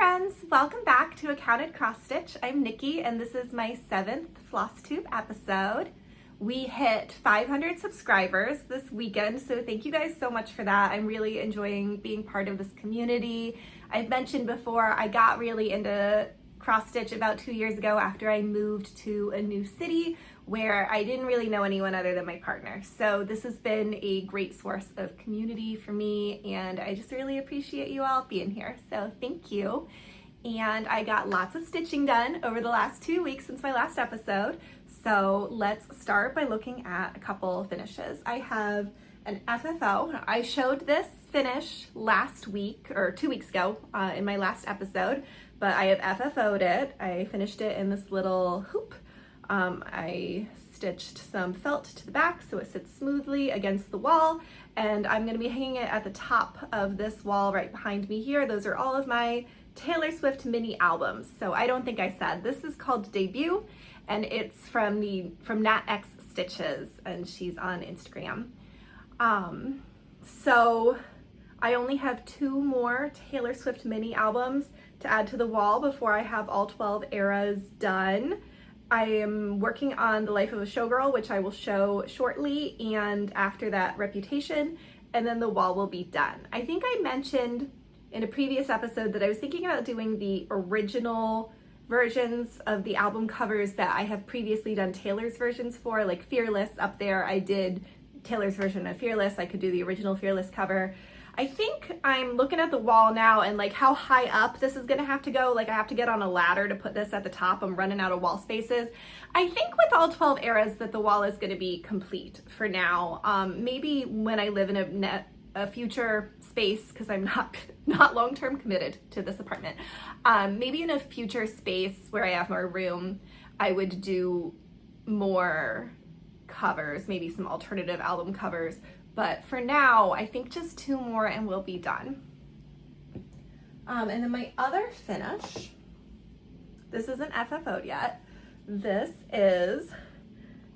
friends, welcome back to Accounted Cross Stitch. I'm Nikki and this is my 7th Flosstube episode. We hit 500 subscribers this weekend, so thank you guys so much for that. I'm really enjoying being part of this community. I've mentioned before I got really into cross stitch about 2 years ago after I moved to a new city where I didn't really know anyone other than my partner. So this has been a great source of community for me and I just really appreciate you all being here. So thank you. And I got lots of stitching done over the last 2 weeks since my last episode. So let's start by looking at a couple finishes. I have an FFO. I showed this finish last week or 2 weeks ago in my last episode, but I have FFO'd it. I finished it in this little hoop. I stitched some felt to the back so it sits smoothly against the wall, and I'm going to be hanging it at the top of this wall right behind me here. Those are all of my Taylor Swift mini albums. So I don't think I said this is called Debut, and it's from Nat X Stitches, and she's on Instagram. So I only have 2 more Taylor Swift mini albums to add to the wall before I have all 12 eras done. I am working on The Life of a Showgirl, which I will show shortly, and after that, Reputation, and then the wall will be done. I think I mentioned in a previous episode that I was thinking about doing the original versions of the album covers that I have previously done Taylor's versions for, like Fearless up there. I did Taylor's version of Fearless. I could do the original Fearless cover. I think I'm looking at the wall now and like how high up this is gonna have to go. Like I have to get on a ladder to put this at the top. I'm running out of wall spaces. I think with all 12 eras that the wall is gonna be complete for now. Maybe when I live in a future space, because I'm not long-term committed to this apartment. Maybe in a future space where I have more room, I would do more covers, maybe some alternative album covers. But for now, I think just 2 more and we'll be done. And then my other finish, this isn't FFO'd yet. This is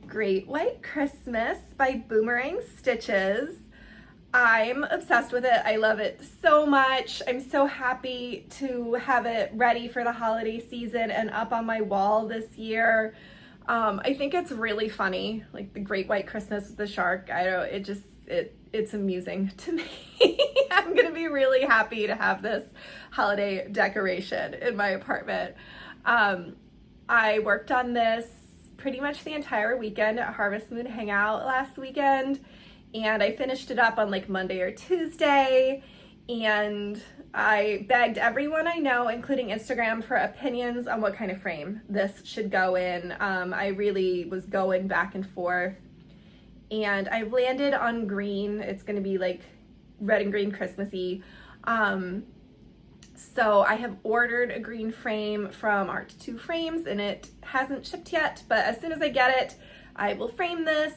Great White Christmas by Boomerang Stitches. I'm obsessed with it. I love it so much. I'm so happy to have it ready for the holiday season and up on my wall this year. I think it's really funny, like the Great White Christmas with the shark. It's amusing to me. I'm gonna be really happy to have this holiday decoration in my apartment. I worked on this pretty much the entire weekend at Harvest Moon Hangout last weekend, and I finished it up on like Monday or Tuesday, and I begged everyone I know, including Instagram, for opinions on what kind of frame this should go in. I really was going back and forth, and I landed on green. It's gonna be like red and green Christmassy. So I have ordered a green frame from Art2 Frames, and it hasn't shipped yet, but as soon as I get it, I will frame this,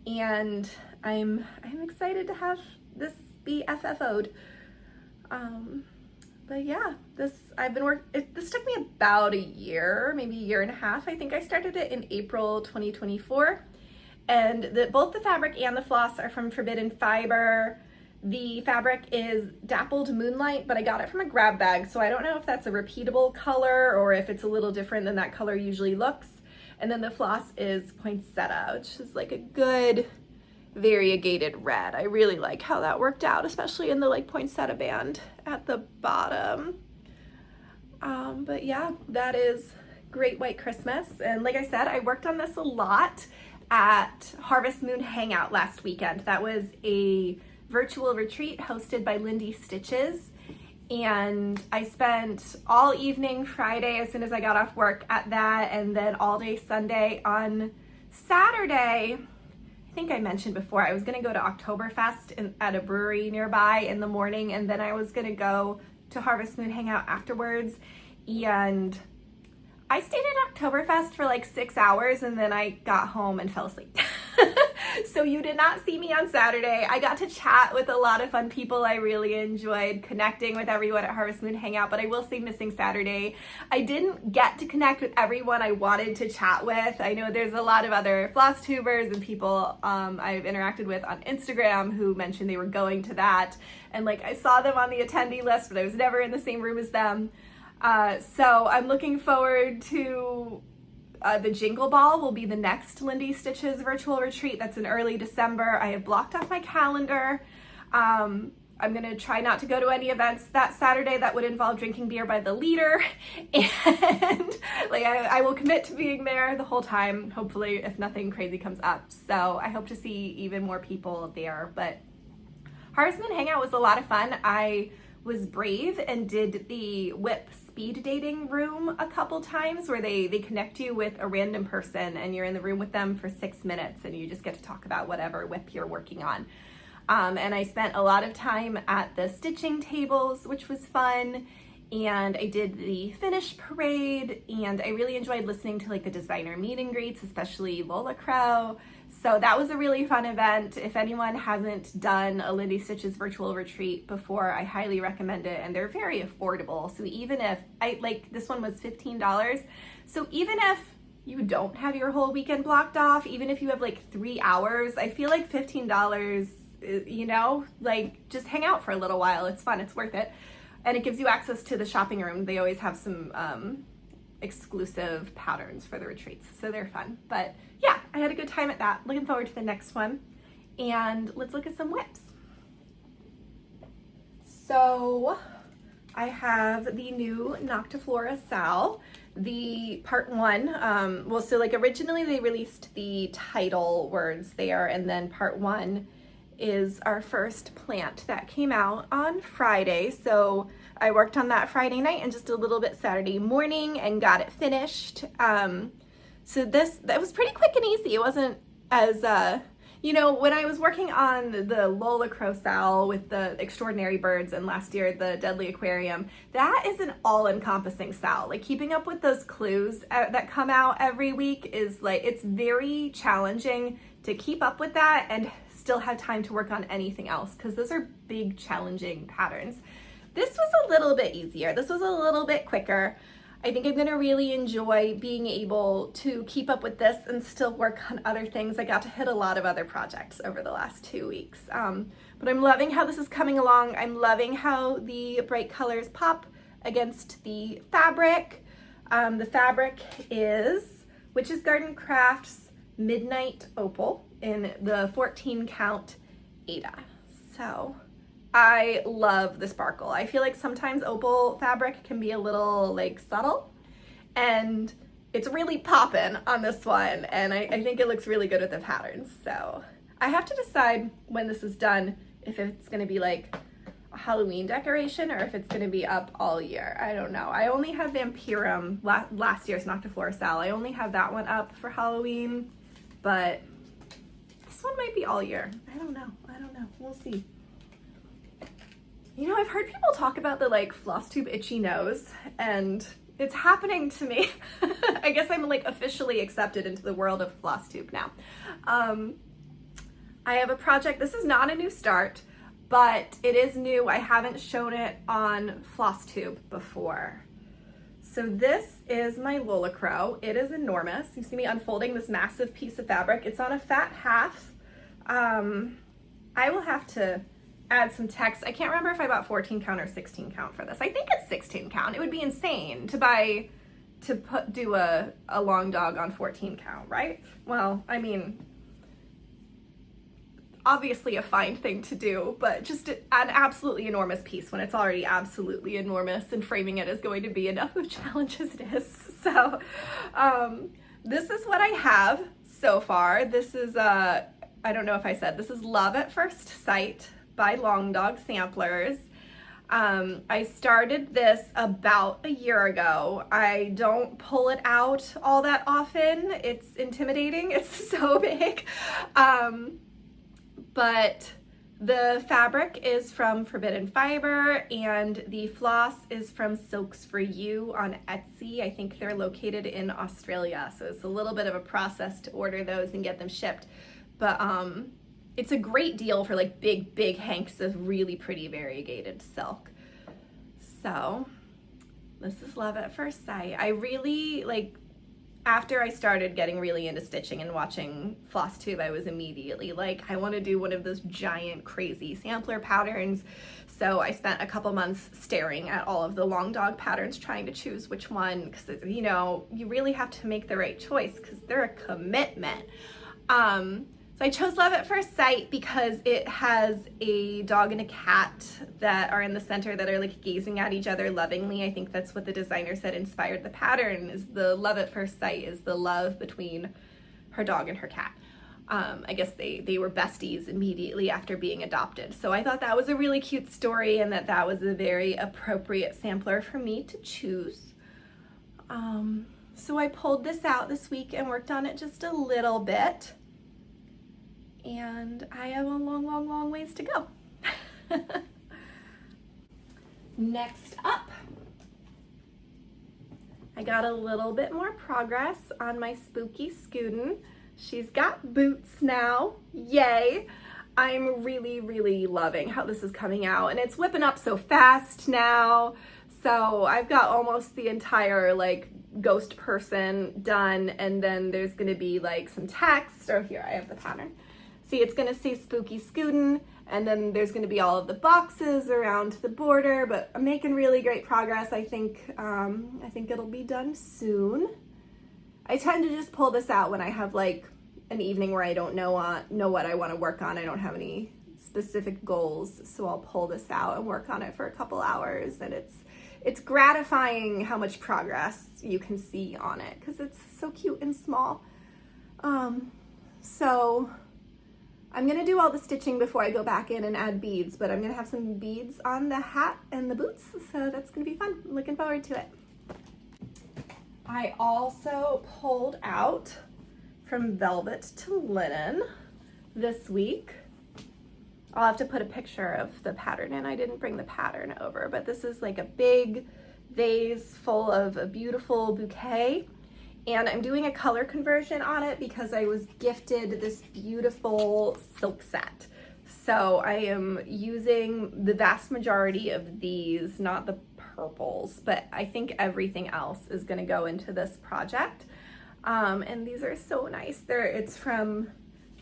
and I'm excited to have this be FFO'd. But yeah, this took me about a year, maybe a year and a half. I think I started it in April 2024. And both the fabric and the floss are from Forbidden Fiber. The fabric is Dappled Moonlight, but I got it from a grab bag, so I don't know if that's a repeatable color or if it's a little different than that color usually looks. And then the floss is Poinsettia, which is like a good variegated red. I really like how that worked out, especially in the like poinsettia band at the bottom. But yeah, that is Great White Christmas. And like I said, I worked on this a lot at Harvest Moon Hangout last weekend. That was a virtual retreat hosted by Lindy Stitches, and I spent all evening Friday as soon as I got off work at that, and then all day Sunday. On Saturday, I think I mentioned before, I was gonna go to Oktoberfest at a brewery nearby in the morning, and then I was gonna go to Harvest Moon Hangout afterwards, and I stayed at Oktoberfest for like 6 hours, and then I got home and fell asleep. So you did not see me on Saturday. I got to chat with a lot of fun people. I really enjoyed connecting with everyone at Harvest Moon Hangout, but I will say missing Saturday. I didn't get to connect with everyone I wanted to chat with. I know there's a lot of other Flosstubers and people I've interacted with on Instagram who mentioned they were going to that. And like I saw them on the attendee list, but I was never in the same room as them. So I'm looking forward to the Jingle Ball will be the next Lindy Stitches virtual retreat. That's in early December. I have blocked off my calendar. I'm gonna try not to go to any events that Saturday that would involve drinking beer by the liter, and like I will commit to being there the whole time, hopefully, if nothing crazy comes up. So I hope to see even more people there. But Harvestman Hangout was a lot of fun. I was brave and did the whip speed dating room a couple times, where they connect you with a random person and you're in the room with them for 6 minutes and you just get to talk about whatever whip you're working on. And I spent a lot of time at the stitching tables, which was fun. And I did the finish parade, and I really enjoyed listening to like the designer meet and greets, especially Lola Crow. So that was a really fun event. If anyone hasn't done a Lindy Stitches virtual retreat before, I highly recommend it. And they're very affordable. So even if this one was $15. So even if you don't have your whole weekend blocked off, even if you have like 3 hours, I feel like $15, like just hang out for a little while. It's fun, it's worth it. And it gives you access to the shopping room. They always have some exclusive patterns for the retreats, so they're fun. But yeah, I had a good time at that. Looking forward to the next one. And let's look at some whips. So I have the new Noctiflora Sal, the part 1. So like originally they released the title words there, and then part 1 is our first plant that came out on Friday. So I worked on that Friday night and just a little bit Saturday morning and got it finished. So that was pretty quick and easy. It wasn't as, when I was working on the Lola Crow Sal with the Extraordinary Birds and last year the Deadly Aquarium, that is an all-encompassing Sal. Like keeping up with those clues that come out every week is like, it's very challenging to keep up with that and still have time to work on anything else, because those are big, challenging patterns. This was a little bit easier. This was a little bit quicker. I think I'm gonna really enjoy being able to keep up with this and still work on other things. I got to hit a lot of other projects over the last 2 weeks. But I'm loving how this is coming along. I'm loving how the bright colors pop against the fabric. The fabric is Witch's Garden Crafts Midnight Opal in the 14 count Ada. So I love the sparkle. I feel like sometimes opal fabric can be a little like subtle, and it's really popping on this one, and I think it looks really good with the patterns. So I have to decide when this is done if it's gonna be like a Halloween decoration or if it's gonna be up all year. I don't know. I only have Vampirum, last year's Noctiflora Sal. I only have that one up for Halloween, but this one might be all year. I don't know. We'll see. I've heard people talk about the like Flosstube itchy nose, and it's happening to me. I guess I'm like officially accepted into the world of Flosstube now. I have a project. This is not a new start, but it is new. I haven't shown it on Flosstube before. So this is my Lola Crow. It is enormous. You see me unfolding this massive piece of fabric. It's on a fat half. I will have to add some text. I can't remember if I bought 14 count or 16 count for this. I think it's 16 count. It would be insane to do a long dog on 14 count, right? Well, I mean, obviously a fine thing to do, but just an absolutely enormous piece when it's already absolutely enormous, and framing it is going to be enough of a challenge as it is. So this is what I have so far. This is, I don't know if I said, this is Love at First Sight by Long Dog Samplers. I started this about a year ago. I don't pull it out all that often. It's intimidating. It's so big. But the fabric is from Forbidden Fiber, and the floss is from Silks for You on Etsy. I think they're located in Australia, so it's a little bit of a process to order those and get them shipped. But it's a great deal for like big hanks of really pretty variegated silk. So this is Love at First Sight. I really After I started getting really into stitching and watching Flosstube, I was immediately like, I want to do one of those giant crazy sampler patterns. So I spent a couple months staring at all of the long dog patterns, trying to choose which one, because you know, you really have to make the right choice because they're a commitment. So I chose Love at First Sight because it has a dog and a cat that are in the center that are like gazing at each other lovingly. I think that's what the designer said inspired the pattern, is the love at first sight is the love between her dog and her cat. I guess they were besties immediately after being adopted. So I thought that was a really cute story and that was a very appropriate sampler for me to choose. So I pulled this out this week and worked on it just a little bit. And I have a long ways to go. Next up, I got a little bit more progress on my spooky Scootin'. She's got boots now, yay. I'm really loving how this is coming out, and it's whipping up so fast now. So I've got almost the entire like ghost person done, and then there's gonna be like some text. Oh, here I have the pattern. See, it's gonna say Spooky Scootin', and then there's gonna be all of the boxes around the border, but I'm making really great progress. I think it'll be done soon. I tend to just pull this out when I have like an evening where I don't know what I wanna work on. I don't have any specific goals, so I'll pull this out and work on it for a couple hours, and it's gratifying how much progress you can see on it, because it's so cute and small. So I'm gonna do all the stitching before I go back in and add beads, but I'm gonna have some beads on the hat and the boots, so that's gonna be fun. I'm looking forward to it. I also pulled out From Velvet to Linen this week. I'll have to put a picture of the pattern in. I didn't bring the pattern over, but this is like a big vase full of a beautiful bouquet. And I'm doing a color conversion on it because I was gifted this beautiful silk set. So I am using the vast majority of these, not the purples, but I think everything else is gonna go into this project. And these are so nice. It's from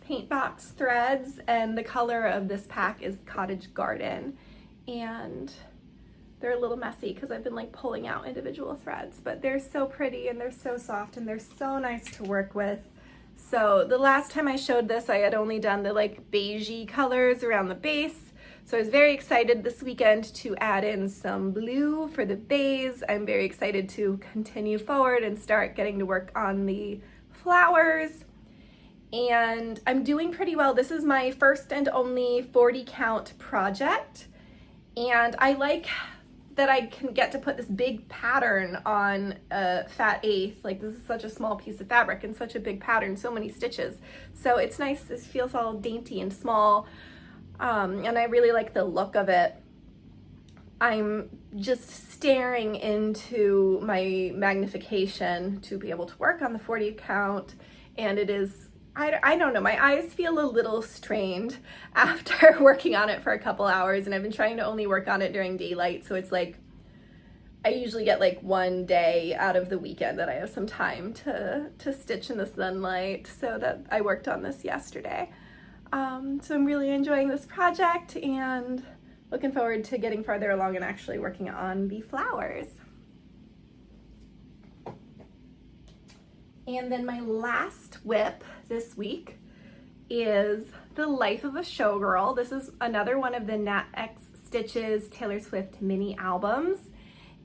Paint Box Threads, and the color of this pack is Cottage Garden. And they're a little messy because I've been like pulling out individual threads, but they're so pretty and they're so soft and they're so nice to work with. So the last time I showed this, I had only done the like beigey colors around the base. So I was very excited this weekend to add in some blue for the base. I'm very excited to continue forward and start getting to work on the flowers. And I'm doing pretty well. This is my first and only 40 count project. And I like that I can get to put this big pattern on a fat eighth. Like, this is such a small piece of fabric and such a big pattern, so many stitches. So it's nice, this feels all dainty and small. And I really like the look of it. I'm just staring into my magnification to be able to work on the 40 count, and it is, I don't know, my eyes feel a little strained after working on it for a couple hours, and I've been trying to only work on it during daylight, so it's like I usually get like one day out of the weekend that I have some time to stitch in the sunlight, so that I worked on this yesterday. So I'm really enjoying this project and looking forward to getting farther along and actually working on the flowers. And then my last whip this week is The Life of a Showgirl. This is another one of the Nat X Stitches Taylor Swift mini albums.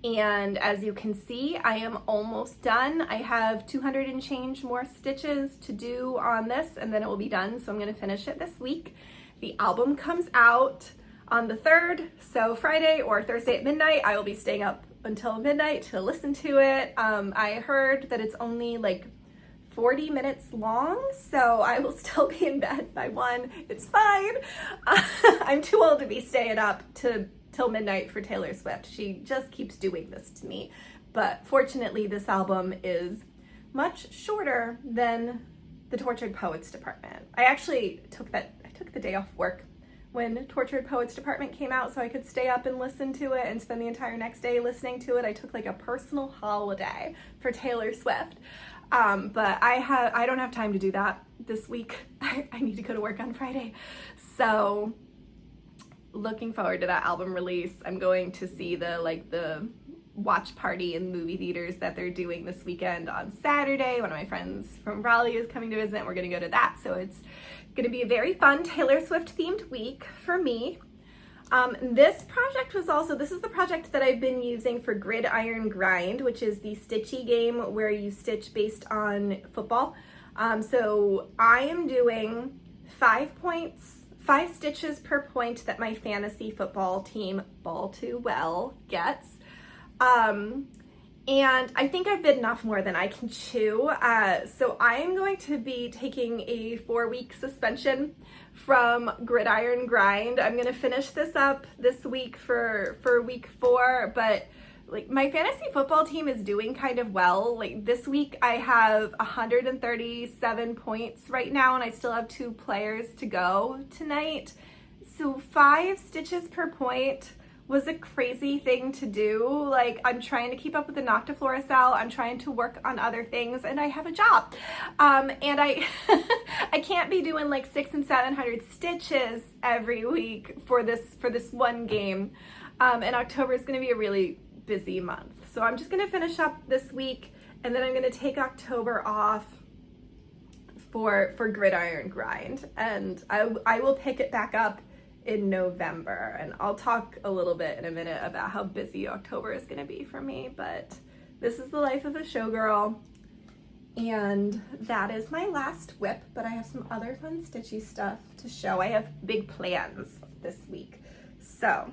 And as you can see, I am almost done. I have 200 and change more stitches to do on this, and then it will be done. So I'm gonna finish it this week. The album comes out on the 3rd, so Friday or Thursday at midnight. I will be staying up until midnight to listen to it. I heard that it's only like 40 minutes long, so I will still be in bed by 1. It's fine. I'm too old to be staying up till midnight for Taylor Swift. She just keeps doing this to me. But fortunately, this album is much shorter than the Tortured Poets Department. I actually took the day off work when Tortured Poets Department came out so I could stay up and listen to it and spend the entire next day listening to it. I took like a personal holiday for Taylor Swift. But I don't have time to do that this week. I need to go to work on Friday. So looking forward to that album release. I'm going to see the watch party in movie theaters that they're doing this weekend on Saturday. One of my friends from Raleigh is coming to visit, and we're gonna go to that. So it's gonna be a very fun Taylor Swift themed week for me. This project was also, this is the project that I've been using for Gridiron Grind, which is the stitchy game where you stitch based on football. So I am doing 5 stitches per point that my fantasy football team, Ball Too Well, gets. And I think I've bitten off more than I can chew. So I am going to be taking a 4-week suspension from Gridiron Grind. I'm gonna finish this up this week for week 4, but like my fantasy football team is doing kind of well. Like this week I have 137 points right now, and I still have 2 players to go tonight. So 5 stitches per point was a crazy thing to do. Like I'm trying to keep up with the Noctifloricell, I'm trying to work on other things, and I have a job. And I I can't be doing like 600 and 700 stitches every week for this one game. And October is gonna be a really busy month. So I'm just gonna finish up this week, and then I'm gonna take October off for Gridiron Grind, and I will pick it back up in November, and I'll talk a little bit in a minute about how busy October is gonna be for me, but this is the life of a showgirl, and that is my last whip, but I have some other fun stitchy stuff to show. I have big plans this week. So,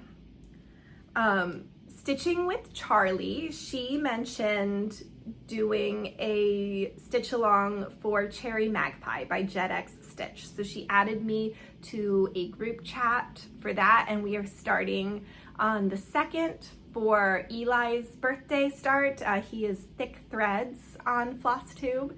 stitching with Charlie, she mentioned doing a stitch along for Cherry Magpie by JetX Stitch. So she added me to a group chat for that, and we are starting on the 2nd for Eli's birthday start. He is Thick Threads on Flosstube,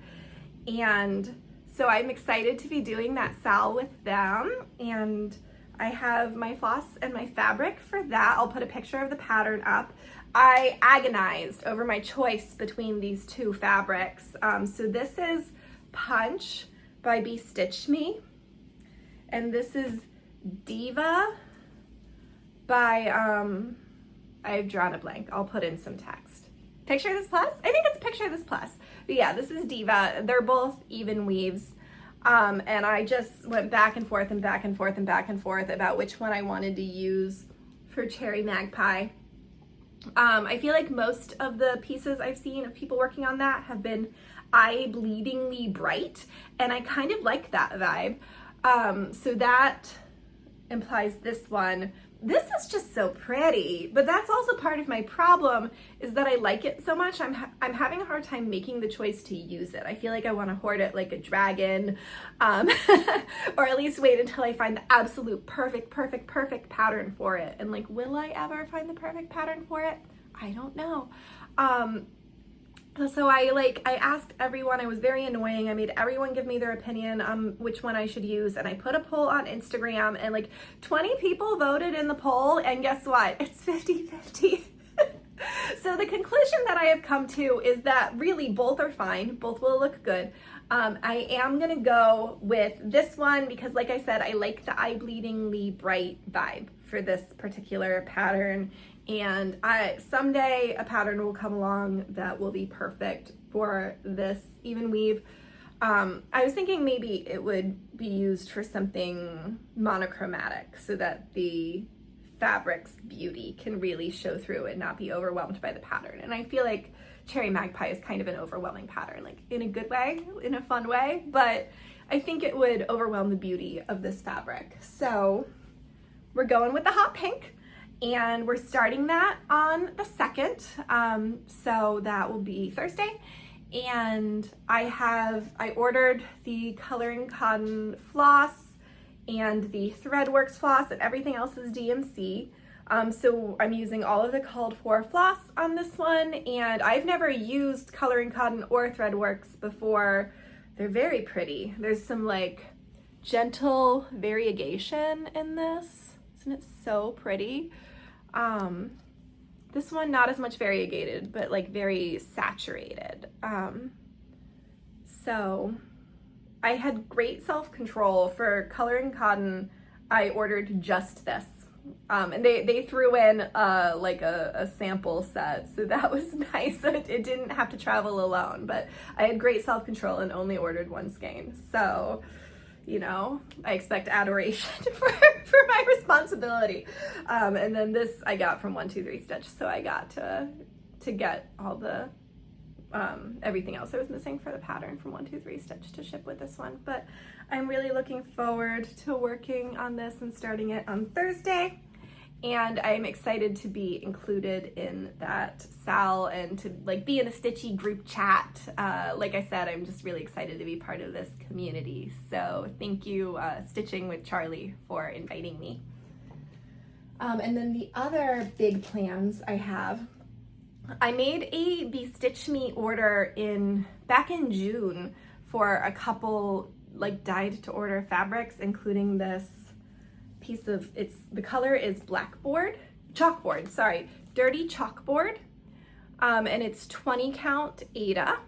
and so I'm excited to be doing that sal with them, and I have my floss and my fabric for that. I'll put a picture of the pattern up. I agonized over my choice between these 2 fabrics. So this is Punch by Be Stitch Me, and this is Diva by, I've drawn a blank. I'll put in some text. Picture This Plus? I think it's Picture This Plus. But yeah, this is Diva. They're both even weaves. And I just went back and forth and back and forth and back and forth about which one I wanted to use for Cherry Magpie. I feel like most of the pieces I've seen of people working on that have been eye-bleedingly bright, and I kind of like that vibe. So that implies this one. This is just so pretty, but that's also part of my problem, is that I like it so much. I'm having a hard time making the choice to use it. I feel like I want to hoard it like a dragon, or at least wait until I find the absolute perfect pattern for it. And like, will I ever find the perfect pattern for it? I don't know. So I asked everyone. I was very annoying. I made everyone give me their opinion on which one I should use, and I put a poll on Instagram, and like 20 people voted in the poll, and guess what? It's 50-50. So the conclusion that I have come to is that really both are fine. Both will look good. I am gonna go with this one because, like I said, I like the eye-bleedingly bright vibe for this particular pattern. And someday a pattern will come along that will be perfect for this even weave. I was thinking maybe it would be used for something monochromatic so that the fabric's beauty can really show through and not be overwhelmed by the pattern. And I feel like Cherry Magpie is kind of an overwhelming pattern, like in a good way, in a fun way, but I think it would overwhelm the beauty of this fabric. So we're going with the hot pink. And we're starting that on the 2nd, so that will be Thursday. And I ordered the Coloring Cotton floss and the Threadworks floss, and everything else is DMC. So I'm using all of the called for floss on this one, and I've never used Coloring Cotton or Threadworks before. They're very pretty. There's some like gentle variegation in this. Isn't it so pretty? This one not as much variegated, but like very saturated. So I had great self-control for coloring cotton. I ordered just this. And they threw in like a sample set, so that was nice. So it didn't have to travel alone, but I had great self-control and only ordered one skein. So, you know, I expect adoration for my responsibility. And then this I got from 123 Stitch, so I got to get all the everything else I was missing for the pattern from 123 Stitch to ship with this one. But I'm really looking forward to working on this and starting it on Thursday. And I'm excited to be included in that SAL and to like be in a Stitchy group chat. Like I said, I'm just really excited to be part of this community. So thank you, Stitching with Charlie, for inviting me. And then the other big plans I have, I made a Be Stitch Me order back in June for a couple like dyed to order fabrics, including this piece of, the color is dirty chalkboard. And it's 20 count Aida,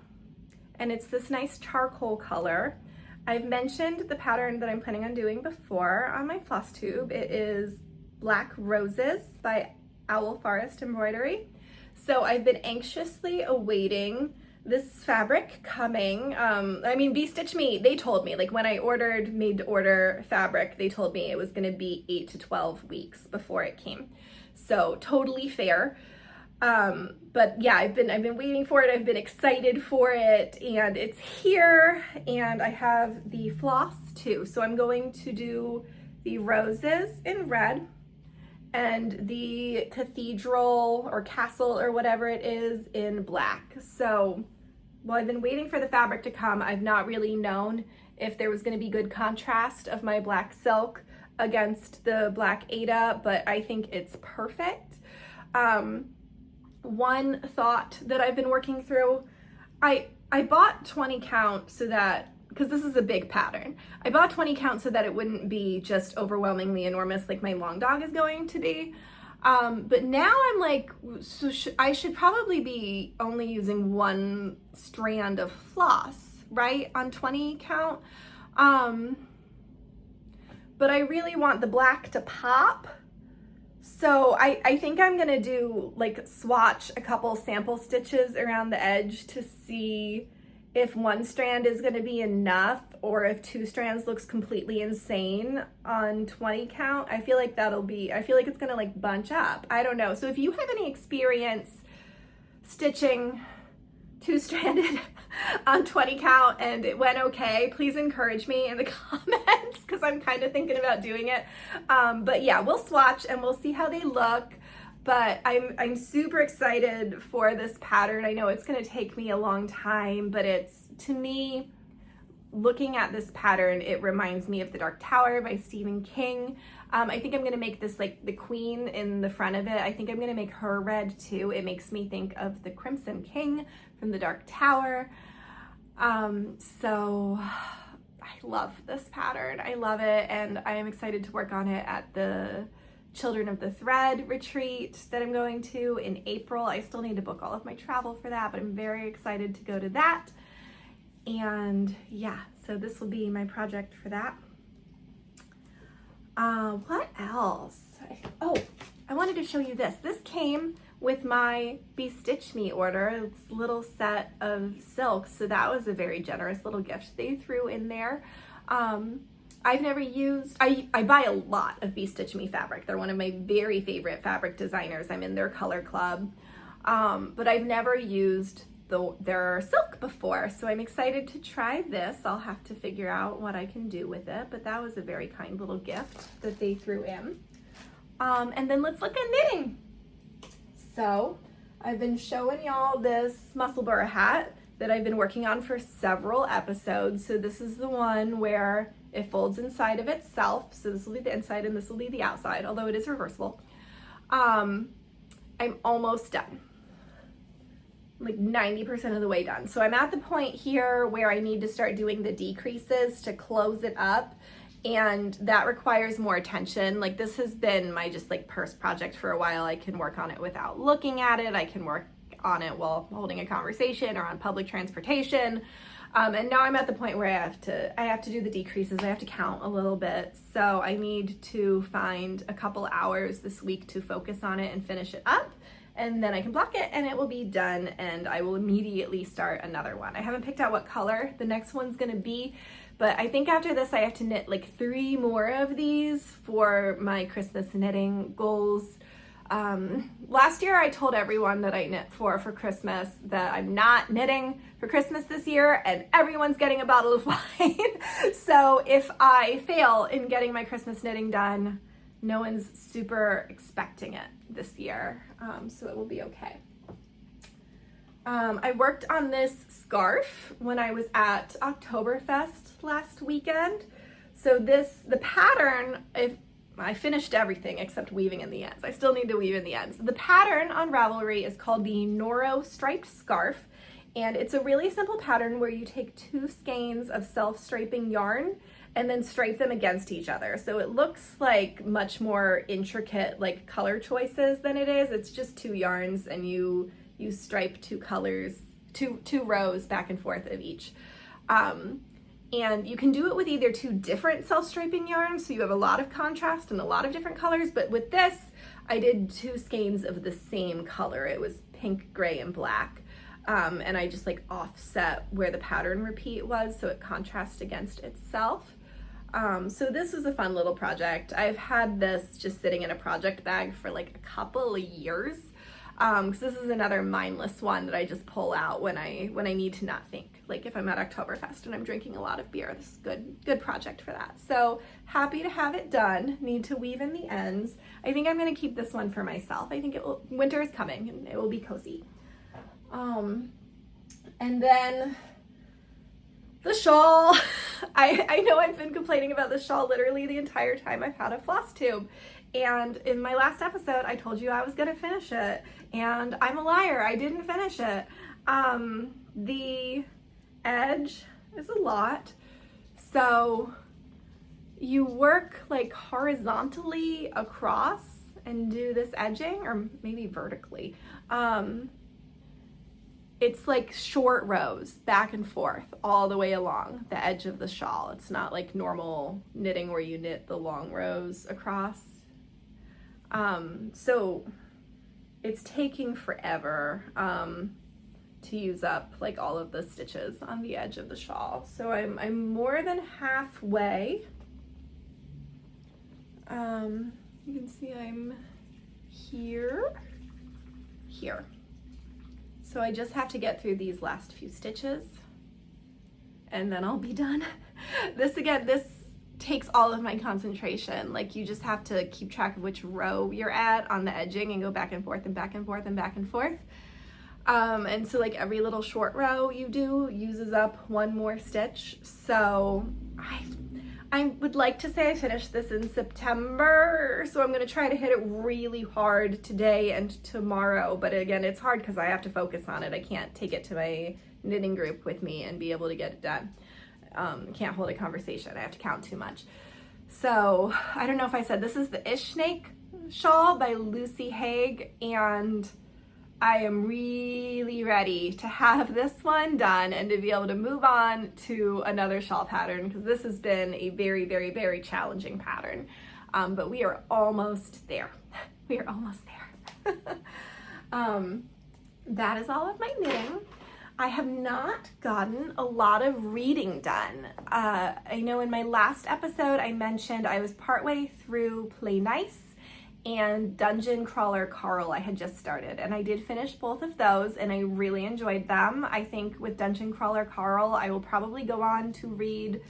and it's this nice charcoal color. I've mentioned the pattern that I'm planning on doing before on my Flosstube. It is Black Roses by Owl Forest Embroidery. So I've been anxiously awaiting this fabric coming. I mean, Be Stitch Me, they told me, like when I ordered made to order fabric, they told me it was gonna be 8 to 12 weeks before it came. So totally fair. But yeah, I've been waiting for it. I've been excited for it, and it's here, and I have the floss too. So I'm going to do the roses in red and the cathedral or castle or whatever it is in black. So while I've been waiting for the fabric to come, I've not really known if there was going to be good contrast of my black silk against the black Aida, but I think it's perfect. One thought that I've been working through, I bought 20 count so that, because this is a big pattern, I bought 20 count so that it wouldn't be just overwhelmingly enormous like my long dog is going to be. But now I'm like, so I should probably be only using one strand of floss, right, on 20 count. But I really want the black to pop. So I think I'm gonna do like swatch a couple sample stitches around the edge to see if one strand is gonna be enough or if two strands looks completely insane on 20 count. I feel like it's gonna like bunch up. I don't know. So if you have any experience stitching two-stranded on 20 count and it went okay, please encourage me in the comments because I'm kind of thinking about doing it. But yeah, we'll swatch and we'll see how they look. But I'm super excited for this pattern. I know it's gonna take me a long time, but it's, to me, looking at this pattern, it reminds me of The Dark Tower by Stephen King. I think I'm gonna make this like the queen in the front of it. I think I'm gonna make her red too. It makes me think of the Crimson King from The Dark Tower. So I love this pattern. I love it, and I am excited to work on it at the Children of the Thread retreat that I'm going to in April. I still need to book all of my travel for that, but I'm very excited to go to that. And yeah, so this will be my project for that. What else? Oh, I wanted to show you this. This came with my Be Stitch Me order. It's a little set of silks, so that was a very generous little gift they threw in there. I've never used, I buy a lot of Be Stitch Me fabric. They're one of my very favorite fabric designers. I'm in their color club, but I've never used their silk before, so I'm excited to try this. I'll have to figure out what I can do with it, but that was a very kind little gift that they threw in. And then let's look at knitting. So I've been showing y'all this Musselburgh hat that I've been working on for several episodes. So this is the one where it folds inside of itself. So this will be the inside and this will be the outside, although it is reversible. I'm almost done, like 90% of the way done. So I'm at the point here where I need to start doing the decreases to close it up, and that requires more attention. Like this has been my just like purse project for a while. I can work on it without looking at it. I can work on it while holding a conversation or on public transportation. And now I'm at the point where I have to do the decreases. I have to count a little bit. So I need to find a couple hours this week to focus on it and finish it up. And then I can block it and it will be done, and I will immediately start another one. I haven't picked out what color the next one's gonna be, but I think after this I have to knit like 3 more of these for my Christmas knitting goals. Last year I told everyone that I knit for Christmas that I'm not knitting for Christmas this year, and everyone's getting a bottle of wine. So if I fail in getting my Christmas knitting done, no one's super expecting it this year, so it will be okay. I worked on this scarf when I was at Oktoberfest last weekend. So the pattern, I finished everything except weaving in the ends. I still need to weave in the ends. The pattern on Ravelry is called the Noro striped scarf, and it's a really simple pattern where you take 2 skeins of self-striping yarn and then stripe them against each other. So it looks like much more intricate like color choices than it is. It's just 2 yarns and you stripe 2 colors, two rows back and forth of each. And you can do it with either 2 different self-striping yarns, so you have a lot of contrast and a lot of different colors, but with this, I did 2 skeins of the same color. It was pink, gray, and black. And I just like offset where the pattern repeat was so it contrasts against itself. So this was a fun little project. I've had this just sitting in a project bag for like a couple of years. Because this is another mindless one that I just pull out when I need to not think. Like if I'm at Oktoberfest and I'm drinking a lot of beer, this is a good project for that. So happy to have it done. Need to weave in the ends. I think I'm gonna keep this one for myself. I think winter is coming and it will be cozy. And then the shawl. I know I've been complaining about this shawl literally the entire time I've had a Flosstube. And in my last episode, I told you I was gonna finish it, and I'm a liar, I didn't finish it. The edge is a lot. So you work like horizontally across and do this edging, or maybe vertically. It's like short rows back and forth all the way along the edge of the shawl. It's not like normal knitting where you knit the long rows across. So it's taking forever to use up like all of the stitches on the edge of the shawl. So I'm more than halfway. You can see I'm here. So I just have to get through these last few stitches and then I'll be done. This takes all of my concentration. Like you just have to keep track of which row you're at on the edging and go back and forth and back and forth and back and forth. And so like every little short row you do uses up 1 more stitch. So I would like to say I finished this in September, so I'm gonna try to hit it really hard today and tomorrow. But again, it's hard because I have to focus on it. I can't take it to my knitting group with me and be able to get it done. Can't hold a conversation. I have to count too much. So I don't know if I said this is the Ish Snake shawl by Lucy Haig, and I am really ready to have this one done and to be able to move on to another shawl pattern, because this has been a very, very, very challenging pattern. But we are almost there. We are almost there. That is all of my knitting. I have not gotten a lot of reading done. I know in my last episode I mentioned I was partway through Play Nice and Dungeon Crawler Carl I had just started, and I did finish both of those and I really enjoyed them. I think with Dungeon Crawler Carl I will probably go on to read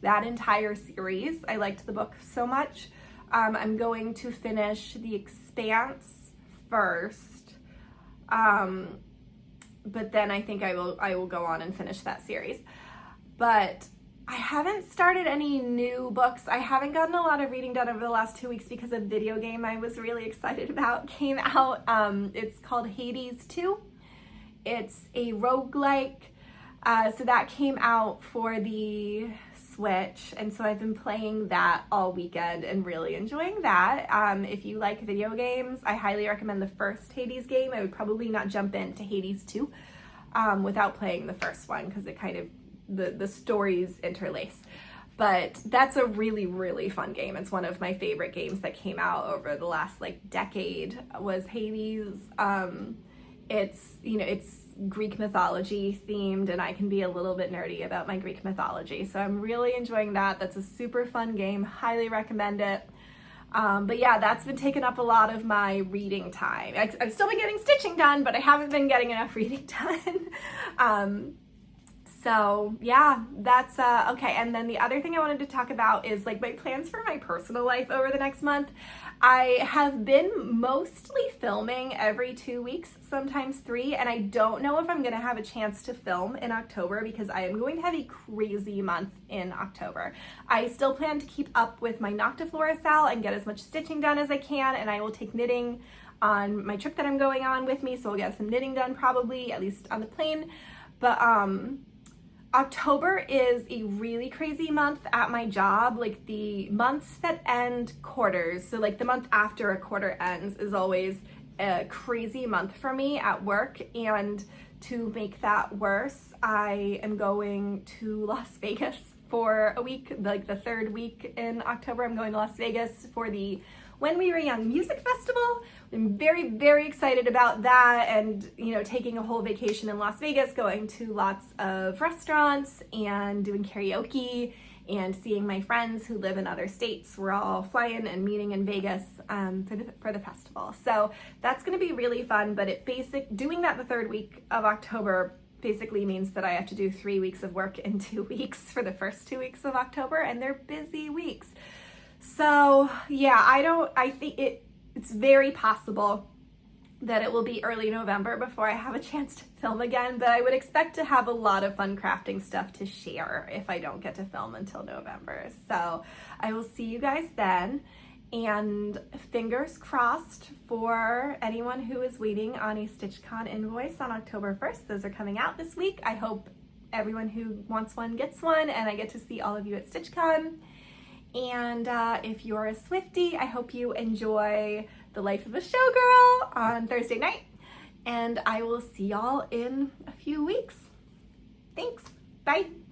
that entire series. I liked the book so much. I'm going to finish The Expanse first, but then I think I will go on and finish that series. But I haven't started any new books. I haven't gotten a lot of reading done over the last 2 weeks because a video game I was really excited about came out. It's called Hades 2. It's a roguelike. So that came out for the Switch, and so I've been playing that all weekend and really enjoying that. If you like video games, I highly recommend the first Hades game. I would probably not jump into Hades 2 without playing the first one, because it kind of, the stories interlace. But that's a really, really fun game. It's one of my favorite games that came out over the last like decade was Hades. It's, you know, it's Greek mythology themed, and I can be a little bit nerdy about my Greek mythology. So I'm really enjoying that. That's a super fun game. Highly recommend it. But yeah, that's been taking up a lot of my reading time. I've still been getting stitching done, but I haven't been getting enough reading done. So yeah, that's okay. And then the other thing I wanted to talk about is like my plans for my personal life over the next month. I have been mostly filming every 2 weeks, sometimes 3, and I don't know if I'm gonna have a chance to film in October because I am going to have a crazy month in October. I still plan to keep up with my Noctiflora and get as much stitching done as I can, and I will take knitting on my trip that I'm going on with me, so we'll get some knitting done probably, at least on the plane. But October is a really crazy month at my job. Like the months that end quarters, so like the month after a quarter ends is always a crazy month for me at work. And to make that worse, I am going to Las Vegas for a week, like the third week in October. I'm going to Las Vegas for the When We Were Young Music Festival. I'm very, very excited about that, and you know, taking a whole vacation in Las Vegas, going to lots of restaurants and doing karaoke and seeing my friends who live in other states. We're all flying and meeting in Vegas for the festival. So that's gonna be really fun, but doing that the third week of October basically means that I have to do 3 weeks of work in 2 weeks for the first 2 weeks of October, and they're busy weeks. So yeah, I think it's very possible that it will be early November before I have a chance to film again, but I would expect to have a lot of fun crafting stuff to share if I don't get to film until November. So I will see you guys then, and fingers crossed for anyone who is waiting on a StitchCon invoice on October 1st. Those are coming out this week. I hope everyone who wants one gets one, and I get to see all of you at StitchCon. And if you're a Swiftie, I hope you enjoy the life of a showgirl on Thursday night. And I will see y'all in a few weeks. Thanks. Bye.